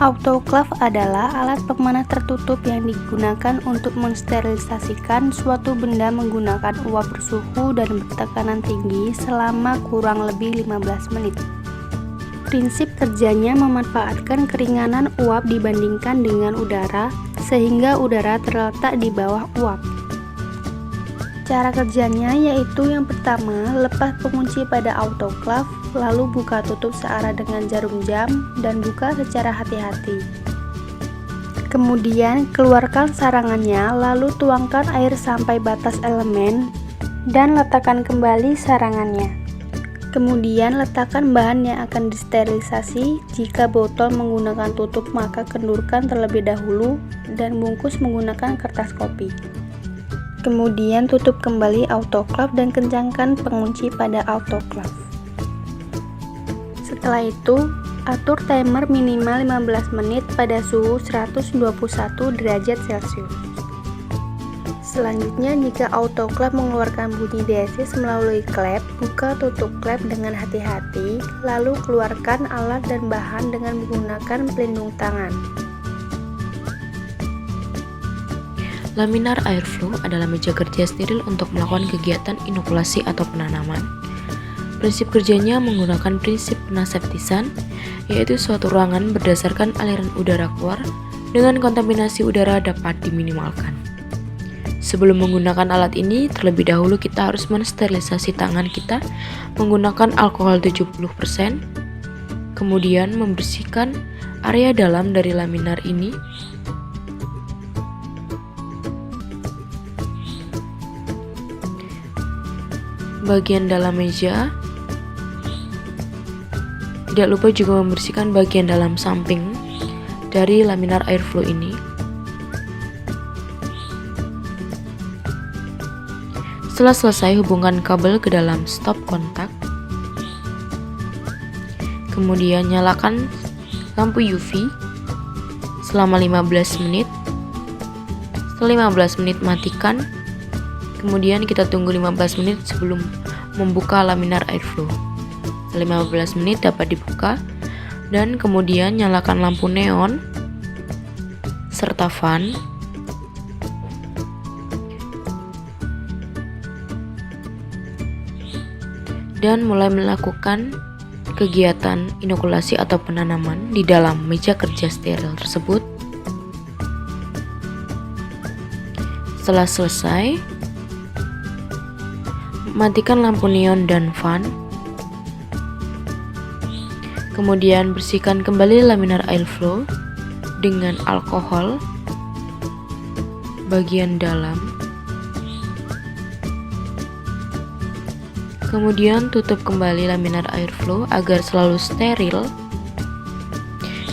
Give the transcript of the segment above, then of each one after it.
Autoklaf adalah alat pemanah tertutup yang digunakan untuk mensterilisasikan suatu benda menggunakan uap bersuhu dan bertekanan tinggi selama kurang lebih 15 menit. Prinsip kerjanya memanfaatkan keringanan uap dibandingkan dengan udara, sehingga udara terletak di bawah uap. Cara kerjanya yaitu yang pertama, lepas pengunci pada autoklaf, lalu buka tutup searah dengan jarum jam dan buka secara hati-hati. Kemudian keluarkan sarangannya, lalu tuangkan air sampai batas elemen dan letakkan kembali sarangannya. Kemudian letakkan bahan yang akan disterilisasi. Jika botol menggunakan tutup, maka kendurkan terlebih dahulu dan bungkus menggunakan kertas kopi. Kemudian tutup kembali autoklaf dan kencangkan pengunci pada autoklaf. Setelah itu, atur timer minimal 15 menit pada suhu 121 derajat Celcius. Selanjutnya, jika autoklaf mengeluarkan bunyi desis melalui klep, buka tutup klep dengan hati-hati, lalu keluarkan alat dan bahan dengan menggunakan pelindung tangan. Laminar airflow adalah meja kerja steril untuk melakukan kegiatan inokulasi atau penanaman. Prinsip kerjanya menggunakan prinsip penaseptisan, yaitu suatu ruangan berdasarkan aliran udara keluar dengan kontaminasi udara dapat diminimalkan. Sebelum menggunakan alat ini, terlebih dahulu kita harus mensterilisasi tangan kita menggunakan alkohol 70%, kemudian membersihkan area dalam dari laminar ini. Bagian dalam meja, tidak lupa juga membersihkan bagian dalam samping dari laminar airflow ini. Setelah selesai, hubungkan kabel ke dalam stop kontak. Kemudian nyalakan lampu UV selama 15 menit. Setelah 15 menit matikan. Kemudian kita tunggu 15 menit sebelum membuka laminar airflow. 15 menit dapat dibuka dan kemudian nyalakan lampu neon serta fan. Dan mulai melakukan kegiatan inokulasi atau penanaman di dalam meja kerja steril tersebut. Setelah selesai, matikan lampu neon dan fan. Kemudian bersihkan kembali laminar airflow dengan alkohol bagian dalam. Kemudian tutup kembali laminar airflow agar selalu steril.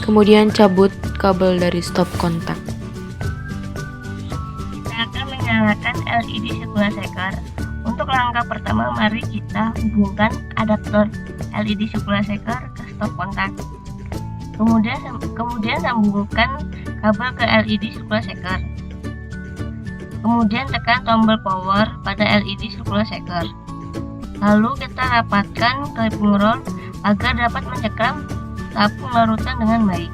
Kemudian cabut kabel dari stop kontak. Kita akan menyalakan LED circular shaker. Untuk langkah pertama, mari kita hubungkan adaptor LED circular shaker ke stop kontak. Kemudian sambungkan kabel ke LED circular shaker. Kemudian tekan tombol power pada LED circular shaker. Lalu kita rapatkan clipping roll agar dapat mencekam tabung larutan dengan baik.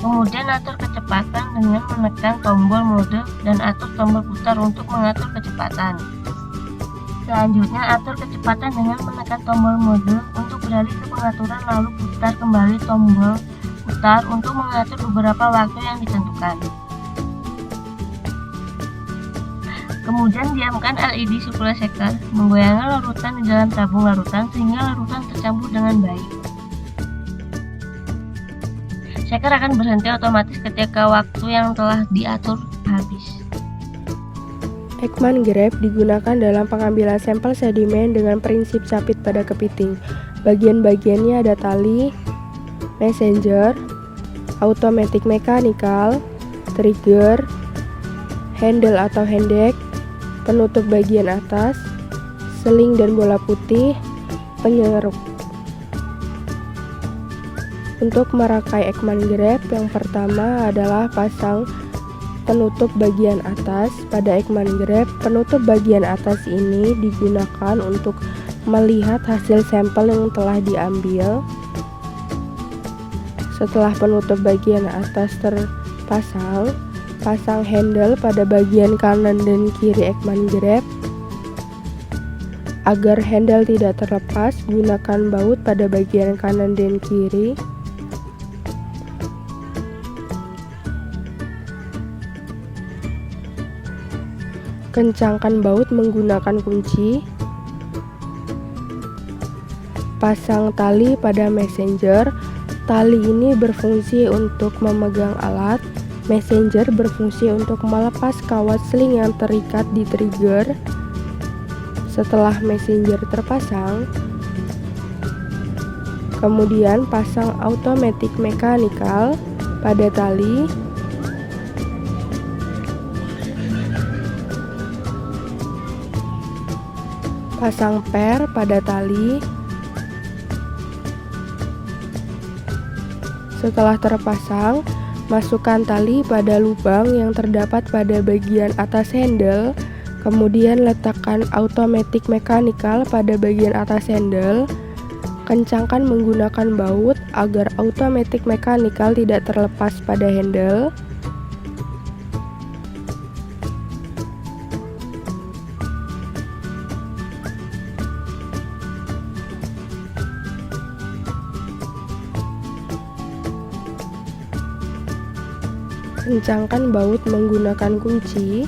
Kemudian atur kecepatan dengan menekan tombol mode dan atur tombol putar untuk mengatur kecepatan. Selanjutnya atur kecepatan dengan menekan tombol mode untuk beralih ke pengaturan, lalu putar kembali tombol putar untuk mengatur beberapa waktu yang ditentukan. Kemudian diamkan LED circular shaker, menggoyangkan larutan di dalam tabung larutan sehingga larutan tercampur dengan baik. Shaker akan berhenti otomatis ketika waktu yang telah diatur habis. Ekman grab digunakan dalam pengambilan sampel sedimen dengan prinsip capit pada kepiting. Bagian-bagiannya ada tali, messenger, automatic mechanical, trigger, handle atau handek, penutup bagian atas, seling dan bola putih, penyeruk. Untuk merakai Ekman grab, yang pertama adalah pasang penutup bagian atas. Pada Ekman grab, penutup bagian atas ini digunakan untuk melihat hasil sampel yang telah diambil. Setelah penutup bagian atas terpasang, pasang handle pada bagian kanan dan kiri Ekman grab. Agar handle tidak terlepas, gunakan baut pada bagian kanan dan kiri. Kencangkan baut menggunakan kunci. Pasang tali pada messenger. Tali ini berfungsi untuk memegang alat. Messenger berfungsi untuk melepas kawat sling yang terikat di trigger. Setelah messenger terpasang, kemudian pasang automatic mechanical pada tali. Pasang per pada tali. Setelah terpasang, masukkan tali pada lubang yang terdapat pada bagian atas handle. Kemudian letakkan automatic mechanical pada bagian atas handle. Kencangkan menggunakan baut agar automatic mechanical tidak terlepas pada handle. Kencangkan baut menggunakan kunci.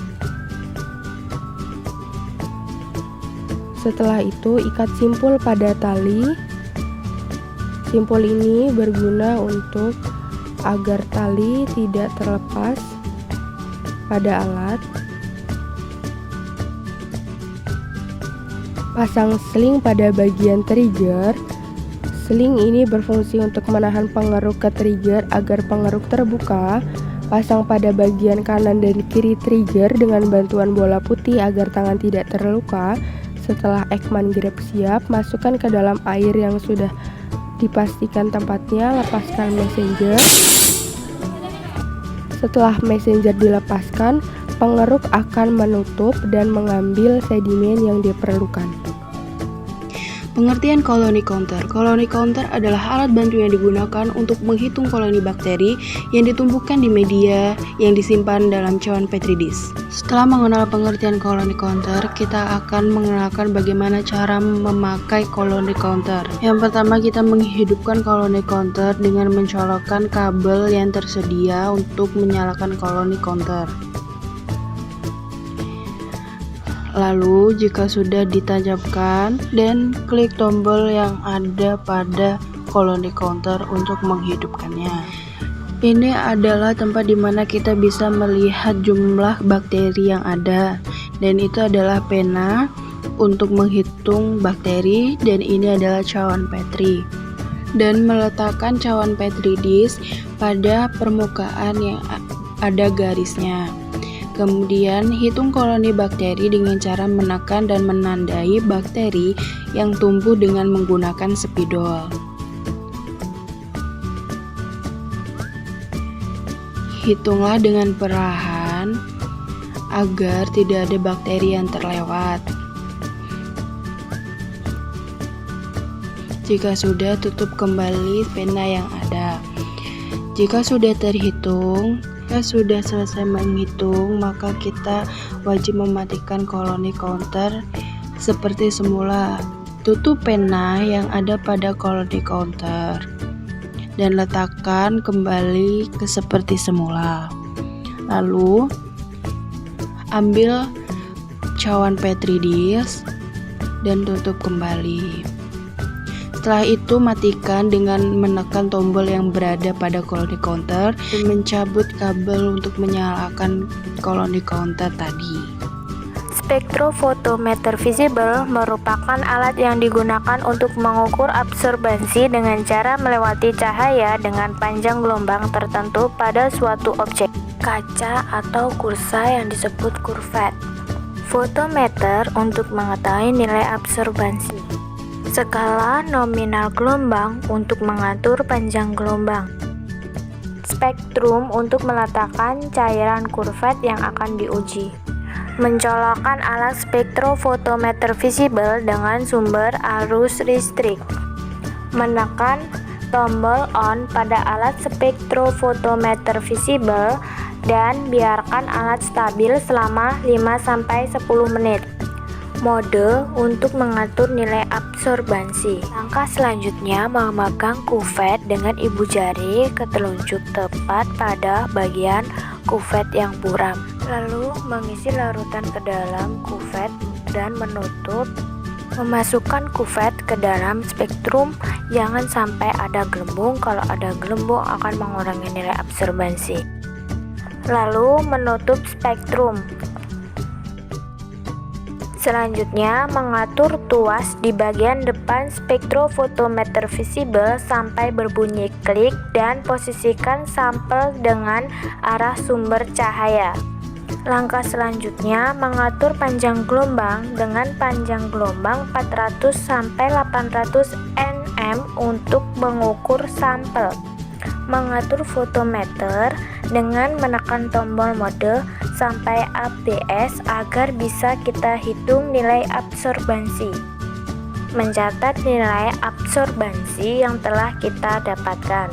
Setelah itu, ikat simpul pada tali. Simpul ini berguna untuk agar tali tidak terlepas pada alat. Pasang sling pada bagian trigger. Sling ini berfungsi untuk menahan pengeruk ke trigger agar pengeruk terbuka. Pasang pada bagian kanan dan kiri trigger dengan bantuan bola putih agar tangan tidak terluka. Setelah Ekman grab siap, masukkan ke dalam air yang sudah dipastikan tempatnya. Lepaskan messenger. Setelah messenger dilepaskan, pengeruk akan menutup dan mengambil sedimen yang diperlukan. Pengertian koloni counter. Koloni counter adalah alat bantu yang digunakan untuk menghitung koloni bakteri yang ditumbuhkan di media yang disimpan dalam cawan Petri dish. Setelah mengenal pengertian koloni counter, kita akan mengenalkan bagaimana cara memakai koloni counter. Yang pertama, kita menghidupkan koloni counter dengan mencolokkan kabel yang tersedia untuk menyalakan koloni counter. Lalu jika sudah ditancapkan, dan klik tombol yang ada pada koloni counter untuk menghidupkannya. Ini adalah tempat di mana kita bisa melihat jumlah bakteri yang ada, dan itu adalah pena untuk menghitung bakteri, dan ini adalah cawan Petri. Dan meletakkan cawan Petri dish pada permukaan yang ada garisnya. Kemudian hitung koloni bakteri dengan cara menekan dan menandai bakteri yang tumbuh dengan menggunakan spidol. Hitunglah dengan perlahan agar tidak ada bakteri yang terlewat. Jika sudah, tutup kembali pena yang ada. Jika sudah terhitung, jika sudah selesai menghitung, maka kita wajib mematikan koloni counter seperti semula. Tutup pena yang ada pada koloni counter dan letakkan kembali ke seperti semula. Lalu ambil cawan Petri dish dan tutup kembali. Setelah itu, matikan dengan menekan tombol yang berada pada koloni counter dan mencabut kabel untuk menyalakan koloni counter tadi. Spektrofotometer visible merupakan alat yang digunakan untuk mengukur absorbansi dengan cara melewati cahaya dengan panjang gelombang tertentu pada suatu objek, kaca atau kursa yang disebut kurvet. Fotometer untuk mengetahui nilai absorbansi. Skala nominal gelombang untuk mengatur panjang gelombang. Spektrum untuk meletakkan cairan kurvet yang akan diuji. Mencolokkan alat spektrofotometer visible dengan sumber arus listrik. Menekan tombol on pada alat spektrofotometer visible dan biarkan alat stabil selama 5-10 menit. Mode untuk mengatur nilai absorbansi. Langkah selanjutnya memegang kuvet dengan ibu jari ke telunjuk tepat pada bagian kuvet yang buram. Lalu mengisi larutan ke dalam kuvet dan menutup. Memasukkan kuvet ke dalam spektrum, jangan sampai ada gelembung. Kalau ada gelembung akan mengurangi nilai absorbansi. Lalu menutup spektrum. Selanjutnya mengatur tuas di bagian depan spektrofotometer visible sampai berbunyi klik dan posisikan sampel dengan arah sumber cahaya. Langkah selanjutnya mengatur panjang gelombang dengan panjang gelombang 400 sampai 800 nm untuk mengukur sampel. Mengatur fotometer dengan menekan tombol mode sampai ABS agar bisa kita hitung nilai absorbansi. Mencatat nilai absorbansi yang telah kita dapatkan.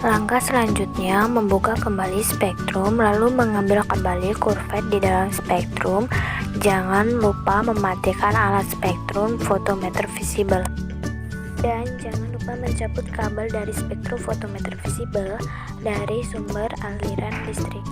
Langkah selanjutnya membuka kembali spektrum lalu mengambil kembali kuvet di dalam spektrum. Jangan lupa mematikan alat spektrum fotometer visible. Dan jangan lupa mencabut kabel dari spektrofotometer visible dari sumber aliran listrik.